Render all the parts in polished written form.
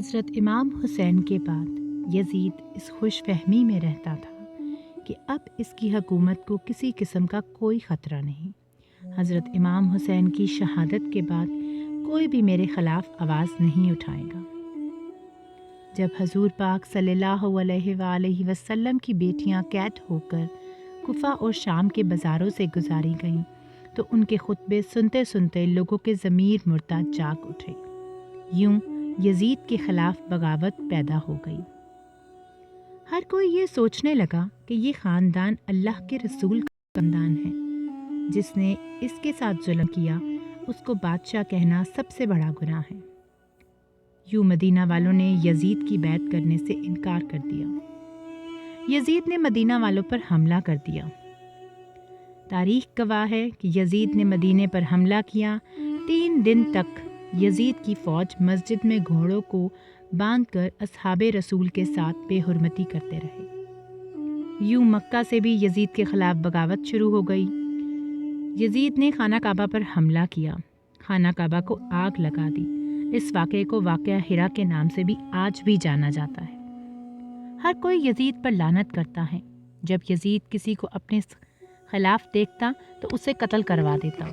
حضرت امام حسین کے بعد یزید اس خوش فہمی میں رہتا تھا کہ اب اس کی حکومت کو کسی قسم کا کوئی خطرہ نہیں۔ حضرت امام حسین کی شہادت کے بعد کوئی بھی میرے خلاف آواز نہیں اٹھائے گا۔ جب حضور پاک صلی اللہ علیہ وآلہ وسلم کی بیٹیاں قید ہو کر کوفہ اور شام کے بازاروں سے گزاری گئیں تو ان کے خطبے سنتے سنتے لوگوں کے ضمیر مردہ جاگ اٹھے۔ یوں یزید کے خلاف بغاوت پیدا ہو گئی۔ ہر کوئی یہ سوچنے لگا کہ یہ خاندان اللہ کے رسول کا خاندان ہے، جس نے اس کے ساتھ ظلم کیا اس کو بادشاہ کہنا سب سے بڑا گناہ ہے۔ یوں مدینہ والوں نے یزید کی بیعت کرنے سے انکار کر دیا۔ یزید نے مدینہ والوں پر حملہ کر دیا۔ تاریخ گواہ ہے کہ یزید نے مدینے پر حملہ کیا۔ 3 دن تک یزید کی فوج مسجد میں گھوڑوں کو باندھ کر اصحاب رسول کے ساتھ بے حرمتی کرتے رہے۔ یوں مکہ سے بھی یزید کے خلاف بغاوت شروع ہو گئی۔ یزید نے خانہ کعبہ پر حملہ کیا، خانہ کعبہ کو آگ لگا دی۔ اس واقعے کو واقعہ ہرا کے نام سے بھی آج بھی جانا جاتا ہے۔ ہر کوئی یزید پر لعنت کرتا ہے۔ جب یزید کسی کو اپنے خلاف دیکھتا تو اسے قتل کروا دیتا،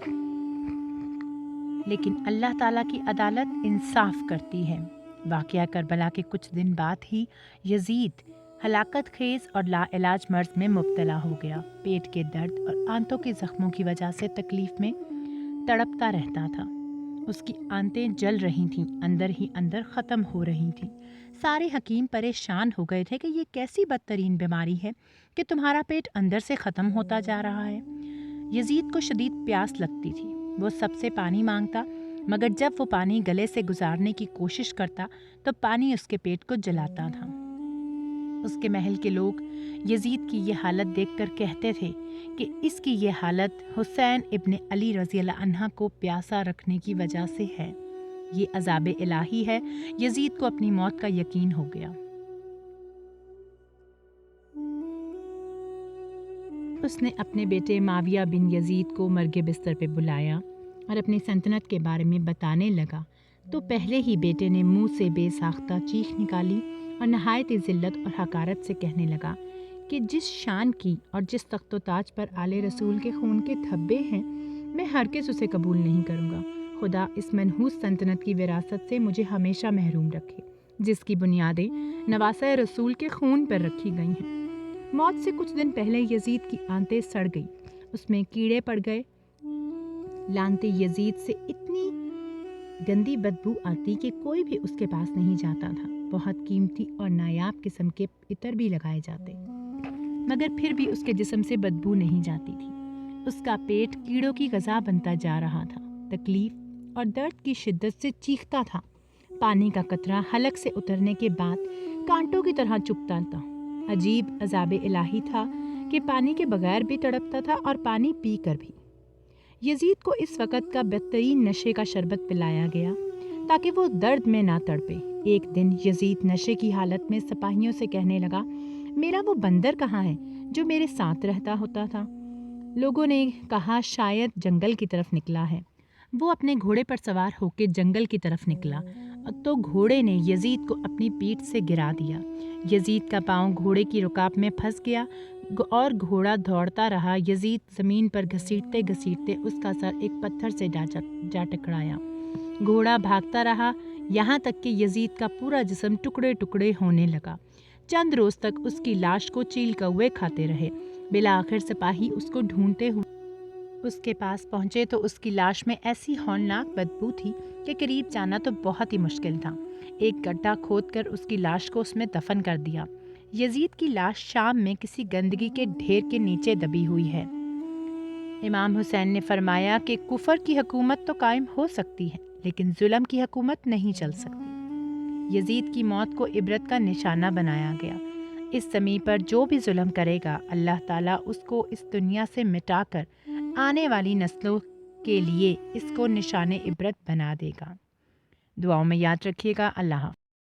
لیکن اللہ تعالیٰ کی عدالت انصاف کرتی ہے۔ واقعہ کربلا کے کچھ دن بعد ہی یزید ہلاکت خیز اور لا علاج مرض میں مبتلا ہو گیا۔ پیٹ کے درد اور آنتوں کے زخموں کی وجہ سے تکلیف میں تڑپتا رہتا تھا۔ اس کی آنتیں جل رہی تھیں، اندر ہی اندر ختم ہو رہی تھیں۔ سارے حکیم پریشان ہو گئے تھے کہ یہ کیسی بدترین بیماری ہے کہ تمہارا پیٹ اندر سے ختم ہوتا جا رہا ہے۔ یزید کو شدید پیاس لگتی تھی۔ وہ سب سے پانی مانگتا، مگر جب وہ پانی گلے سے گزارنے کی کوشش کرتا تو پانی اس کے پیٹ کو جلاتا تھا۔ اس کے محل کے لوگ یزید کی یہ حالت دیکھ کر کہتے تھے کہ اس کی یہ حالت حسین ابن علی رضی اللہ عنہ کو پیاسا رکھنے کی وجہ سے ہے۔ یہ عذاب الہی ہے۔ یزید کو اپنی موت کا یقین ہو گیا۔ اس نے اپنے بیٹے معاویہ بن یزید کو مرگ بستر پہ بلایا اور اپنی سلطنت کے بارے میں بتانے لگا تو پہلے ہی بیٹے نے منہ سے بے ساختہ چیخ نکالی اور نہایت ذلت اور حقارت سے کہنے لگا کہ جس شان کی اور جس تخت و تاج پر آل رسول کے خون کے دھبے ہیں، میں ہرگز اسے قبول نہیں کروں گا۔ خدا اس منحوس سلطنت کی وراثت سے مجھے ہمیشہ محروم رکھے، جس کی بنیادیں نواسۂ رسول کے خون پر رکھی گئی ہیں۔ موت سے کچھ دن پہلے یزید کی آنتیں سڑ گئی، اس میں کیڑے پڑ گئے۔ لعنتی یزید سے اتنی گندی بدبو آتی کہ کوئی بھی اس کے پاس نہیں جاتا تھا۔ بہت قیمتی اور نایاب قسم کے عطر بھی لگائے جاتے، مگر پھر بھی اس کے جسم سے بدبو نہیں جاتی تھی۔ اس کا پیٹ کیڑوں کی غذا بنتا جا رہا تھا۔ تکلیف اور درد کی شدت سے چیختا تھا۔ پانی کا قطرہ حلق سے اترنے کے بعد کانٹوں کی طرح چبھتا تھا۔ عجیب عذاب الہی تھا کہ پانی کے بغیر بھی تڑپتا تھا اور پانی پی کر بھی۔ یزید کو اس وقت کا بدترین نشے کا شربت پلایا گیا تاکہ وہ درد میں نہ تڑپے۔ ایک دن یزید نشے کی حالت میں سپاہیوں سے کہنے لگا، میرا وہ بندر کہاں ہے جو میرے ساتھ رہتا ہوتا تھا؟ لوگوں نے کہا شاید جنگل کی طرف نکلا ہے۔ وہ اپنے گھوڑے پر سوار ہو کے جنگل کی طرف نکلا تو گھوڑے نے یزید کو اپنی پیٹھ سے گرا دیا۔ یزید کا پاؤں گھوڑے کی رکاب میں پھنس گیا اور گھوڑا دوڑتا رہا۔ یزید زمین پر گھسیٹتے گھسیٹتے اس کا سر ایک پتھر سے جا ٹکرایا۔ گھوڑا بھاگتا رہا یہاں تک کہ یزید کا پورا جسم ٹکڑے ٹکڑے ہونے لگا۔ چند روز تک اس کی لاش کو چیل کوے کھاتے رہے۔ بالآخر سپاہی اس کو ڈھونڈتے ہوئے اس کے پاس پہنچے تو اس کی لاش میں ایسی ہولناک بدبو تھی کہ قریب جانا تو بہت ہی مشکل تھا۔ ایک گڈھا کھود کر اس کی لاش کو اس میں دفن کر دیا۔ یزید کی لاش شام میں کسی گندگی کے ڈھیر کے نیچے دبی ہوئی ہے۔ امام حسین نے فرمایا کہ کفر کی حکومت تو قائم ہو سکتی ہے، لیکن ظلم کی حکومت نہیں چل سکتی۔ یزید کی موت کو عبرت کا نشانہ بنایا گیا۔ اس زمین پر جو بھی ظلم کرے گا، اللہ تعالیٰ اس کو اس دنیا سے مٹا کر آنے والی نسلوں کے لیے اس کو نشان عبرت بنا دے گا۔ دعاؤں میں یاد رکھیے گا۔ اللہ حافظ۔